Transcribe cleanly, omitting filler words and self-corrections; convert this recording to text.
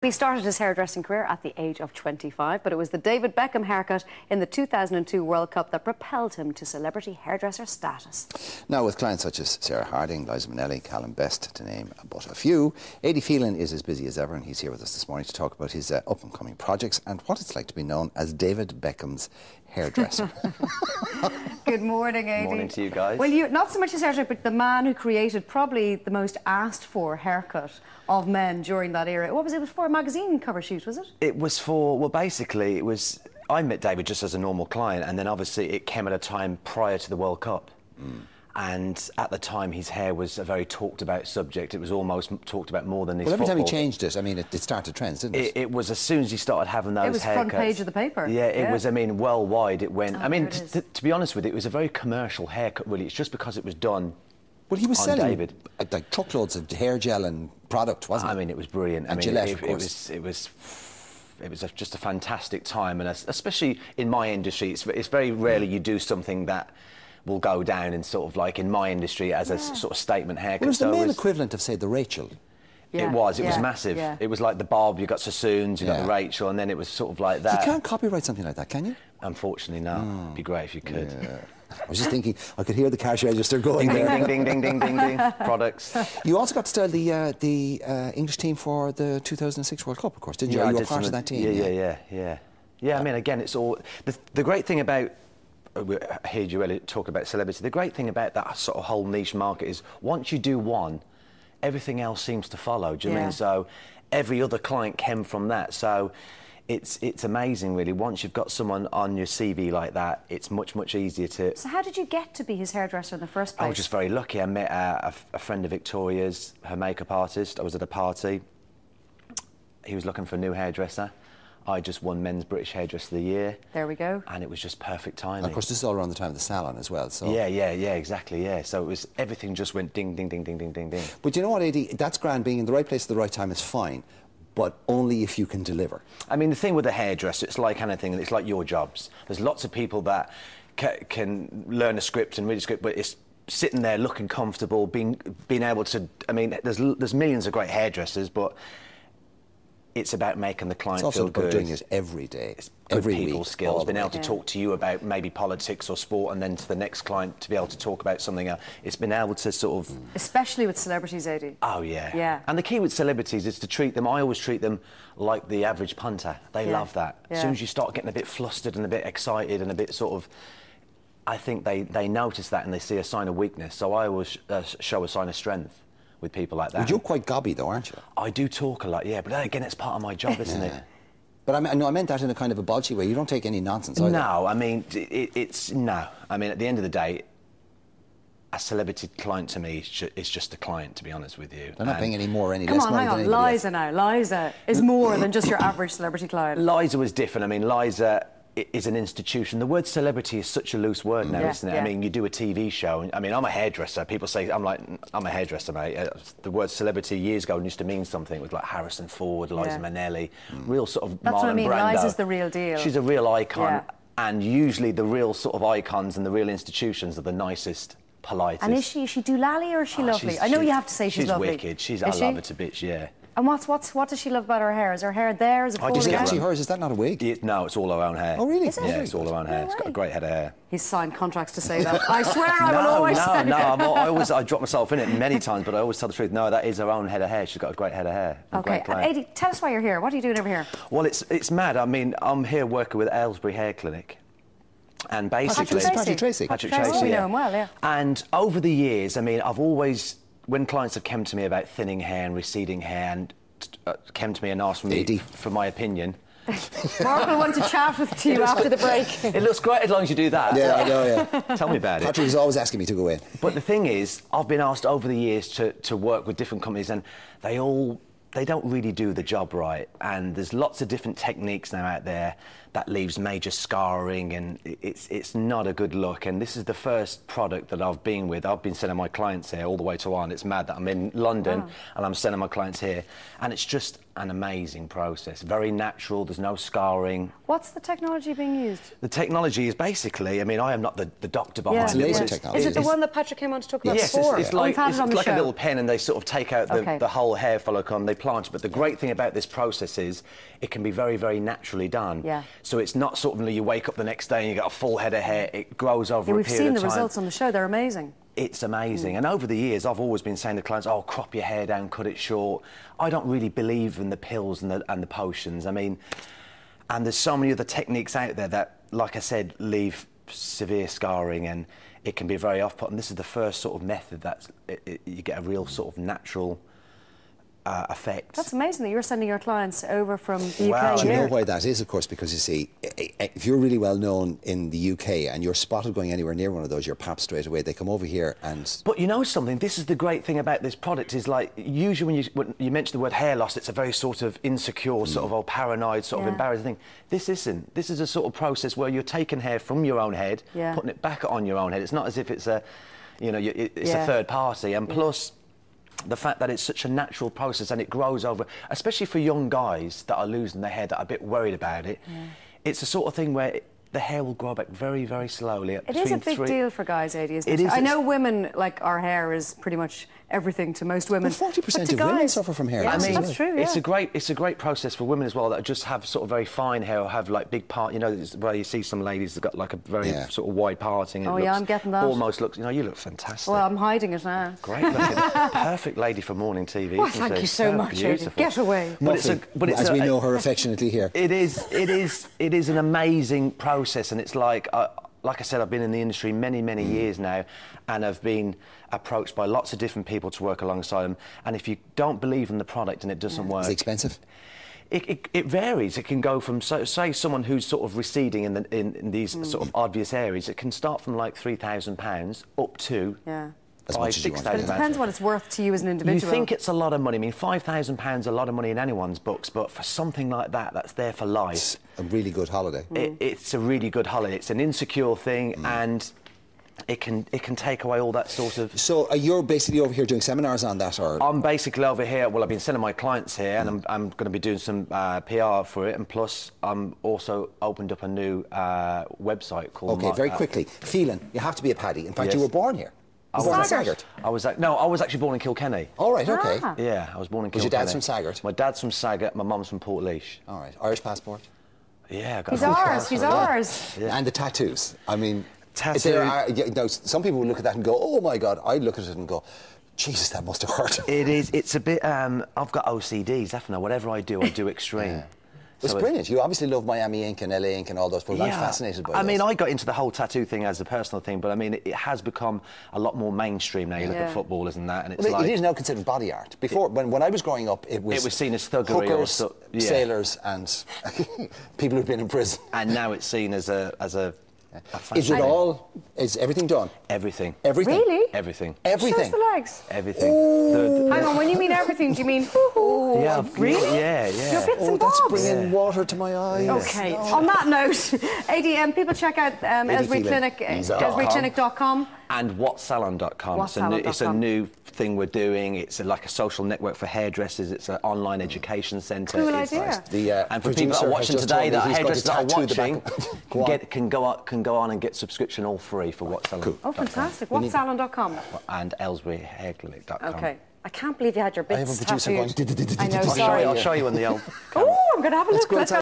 He started his hairdressing career at the age of 25, but it was the David Beckham haircut in the 2002 World Cup that propelled him to celebrity hairdresser status. Now, with clients such as Sarah Harding, Liza Minnelli, Callum Best, to name but a few, Adee Phelan is as busy as ever, and he's here with us this morning to talk about his up-and-coming projects and what it's like to be known as David Beckham's hairdresser. Good morning, Adee. Good morning to you guys. Well, you're not so much his hairdresser, but the man who created probably the most asked for haircut of men during that era. What was it? It was for a magazine cover shoot, was it? It was for, well, basically, it was, I met David just as a normal client, and then obviously it came at a time prior to the World Cup. And at the time, his hair was a very talked-about subject. It was almost talked about more than his Well, every football. time he changed it, I mean, it started trends, didn't it? It was as soon as he started having those haircuts. It was front page of the paper. Yeah, it was, I mean, worldwide it went. Oh, I mean, to be honest with you, it was a very commercial haircut, really. It's just because it was done. Well, he was selling David. Like truckloads of hair gel and product, wasn't it? I mean, it was brilliant. And I mean, Gillette, of course. it was just a fantastic time, and especially in my industry, it's very rarely you do something that will go down in sort of like in my industry as a sort of statement haircut. Well, it was the male equivalent of, say, the Rachel. It was massive. Yeah. It was like the Bob, you got Sassoons, you got the Rachel, and then it was sort of like that. You can't copyright something like that, can you? Unfortunately, no. It'd be great if you could. Yeah. I was just thinking, I could hear the cash register going ding, there. ding, ding, ding, ding, ding, ding. Products. You also got to style the English team for the 2006 World Cup, of course, didn't you? You were part of that team. Yeah, I mean, again, it's all... The great thing about... I heard you earlier talk about celebrity. The great thing about that sort of whole niche market is once you do one, everything else seems to follow. Do you mean? So every other client came from that. So it's amazing, really. Once you've got someone on your CV like that, it's much, much easier to... So how did you get to be his hairdresser in the first place? I was just very lucky. I met a friend of Victoria's, her makeup artist. I was at a party. He was looking for a new hairdresser. I just won Men's British Hairdresser of the Year. There we go. And it was just perfect timing. And of course, this is all around the time of the salon as well, so... Yeah, exactly, yeah. So it was, everything just went ding, ding, ding, ding, ding, ding, ding. But you know what, Adee? That's grand. Being in the right place at the right time is fine, but only if you can deliver. I mean, the thing with a hairdresser, it's like anything, and it's like your jobs. There's lots of people that can learn a script and read a script, but it's sitting there looking comfortable, being able to... I mean, there's millions of great hairdressers, but... It's about making the client feel good. It's also about doing it every day, it's good every people week, skills, being able to talk to you about maybe politics or sport, and then to the next client to be able to talk about something else. It's been able to sort of... Especially with celebrities, Adee. Oh, yeah. Yeah. And the key with celebrities is to treat them... I always treat them like the average punter. They love that. As soon as you start getting a bit flustered and a bit excited and a bit sort of... I think they notice that and they see a sign of weakness. So I always show a sign of strength with people like that. Well, you're quite gobby, though, aren't you? I do talk a lot, yeah, but then again, it's part of my job, isn't it? But I meant that in a kind of a bolshy way. You don't take any nonsense either. No, I mean, no. I mean, at the end of the day, a celebrity client to me is just a client, to be honest with you. They're not paying any more or any Come less on, money hang than on, anybody Liza now. Liza is more than just your average celebrity client. Liza was different. I mean, Liza is an institution. The word celebrity is such a loose word now, isn't it? I mean, you do a TV show, and I mean, I'm a hairdresser. People say, I'm a hairdresser, mate. The word celebrity years ago used to mean something. It was like Harrison Ford, Liza Minnelli, real sort of That's Marlon what I mean, Brando. Liza's the real deal. She's a real icon, and usually the real sort of icons and the real institutions are the nicest, politest. And is she doolally or is she lovely? I know you have to say she's lovely. She's wicked. I love her to bits, yeah. And what does she love about her hair? Is her hair there? Is it Is it actually hers? Is that not a wig? No, it's all her own hair. Oh, really? Is it? Yeah, it's all her own hair. It's got a great head of hair. He's signed contracts to say that. I swear I will always say No, I drop myself in it many times, but I always tell the truth. No, that is her own head of hair. She's got a great head of hair. Okay, Adee, tell us why you're here. What are you doing over here? Well, it's mad. I mean, I'm here working with Ailesbury Hair Clinic. And basically... Patrick Tracy. We know him well, yeah. And over the years, I mean, I've always... When clients have come to me about thinning hair and receding hair and came to me and asked me for my opinion. Mark will want to chat with you after the break. It looks great as long as you do that. Yeah, I know, yeah. Tell me about it. Patrick is always asking me to go in. But the thing is, I've been asked over the years to work with different companies, and they don't really do the job right. And there's lots of different techniques now out there that leaves major scarring, and it's not a good look. And this is the first product that I've been with. I've been sending my clients here all the way to Ireland. It's mad that I'm in London and I'm sending my clients here. And it's just an amazing process. Very natural, there's no scarring. What's the technology being used? The technology is basically, I mean, I am not the doctor behind It's it. laser but technology. Is it the one that Patrick came on to talk about Yes, before? it's like, we've had it on the like show. a little pen, and they sort of take out the whole hair follicle and they plant it. But the great thing about this process is it can be very, very naturally done. Yeah. So it's not sort of you wake up the next day and you got a full head of hair. It grows over a period of time. We've seen the results on the show. They're amazing. It's amazing. And over the years, I've always been saying to clients, oh, crop your hair down, cut it short. I don't really believe in the pills and the potions. I mean, and there's so many other techniques out there that, like I said, leave severe scarring, and it can be very off-putting. This is the first sort of method that you get a real sort of natural effect. That's amazing that you're sending your clients over from the Wow. UK Do you know here. why that is? Of course, because you see, if you're really well known in the UK and you're spotted going anywhere near one of those, you're papped straight away. They come over here and... But you know something? This is the great thing about this product is, like, usually when you mention the word hair loss, it's a very sort of insecure, sort of paranoid, sort of embarrassing thing. This isn't. This is a sort of process where you're taking hair from your own head, putting it back on your own head. It's not as if it's a, you know, it's a third party. And plus, the fact that it's such a natural process and it grows over, especially for young guys that are losing their hair, that are a bit worried about it, it's the sort of thing where the hair will grow back very, very slowly. It is a big deal for guys, Adee, isn't it? It is. I know women, like, our hair is pretty much everything to most women. Well, 40% But to of women guys, suffer from hair yeah, loss as that's well. true, yeah. It's a great process for women as well that just have sort of very fine hair or have like big part. You know, where you see some ladies that got like a very sort of wide parting. And Oh, it yeah, looks, I'm getting that. Almost looks. You know, you look fantastic. Well, I'm hiding it now. Great looking, perfect lady for morning TV. Well, thank you so much, Adee. Beautiful. Get away. But it's as we know her affectionately here. It is an amazing process, and it's like I said, I've been in the industry many, many years now, and I've been approached by lots of different people to work alongside them. And if you don't believe in the product and it doesn't work, Is it expensive? It varies. It can go from, say, someone who's sort of receding in these sort of obvious areas. It can start from like £3,000 up to As much as you want. But it depends what it's worth to you as an individual. You think it's a lot of money. I mean, £5,000 a lot of money in anyone's books, but for something like that, that's there for life. It's a really good holiday. It's a really good holiday. It's an insecure thing, and it can take away all that sort of... So you're basically over here doing seminars on that, or...? I'm basically over here, well, I've been sending my clients here, and I'm going to be doing some PR for it, and plus I'm also opened up a new website called... OK, very quickly. Phelan, you have to be a Paddy. In fact, Yes. you were born here. I Born in was, Saggart. I was actually born in Kilkenny. All right, OK. Ah. Yeah, I was born in Was Kilkenny. your dad's from Saggart? My dad's from Saggart, my mum's from Portlaoise. All right. Irish passport? Yeah, I got He's an Irish ours, passport, he's yeah. ours. Yeah. And the tattoos. I mean... Tattoo. There are, you know, some people will look at that and go, oh, my God. I look at it and go, Jesus, that must have hurt. It is. It's a bit... I've got OCDs, haven't I? Whatever I do extreme. It's brilliant. You obviously love Miami ink and LA ink and all those, but I'm fascinated by I mean, those. I got into the whole tattoo thing as a personal thing, but I mean, it has become a lot more mainstream now. You look at footballers and that, and it's Well, like... it is now considered body art. Before, when I was growing up, it was seen as thuggery hookers, or sailors and people who've been in prison. And now it's seen as a Is it all... Is everything done? Everything. Everything? Really? Everything. Everything? Show us the legs. Everything. Hang on, when you mean everything, do you mean... hoo-hoo? Yeah, Really? Yeah, Your yeah. bits and that's bobs. bringing water to my eyes. OK, on that note, Adee, people check out Ailesbury Phelan. Clinic, ailesburyclinic.com. And whatsalon.com. It's a new thing we're doing. It's like a social network for hairdressers. It's an online education centre. Cool idea. And for people that are watching today, that hairdressers that are watching can go on and get subscription all free for WhatSalon. Cool. Oh, fantastic. Whatsalon.com. And AilesburyHairClinic.com. OK. I can't believe you had your bits I have a producer tattooed. going... I know, sorry. I'll show you on the old... Oh, I'm going to have a look. Let's go.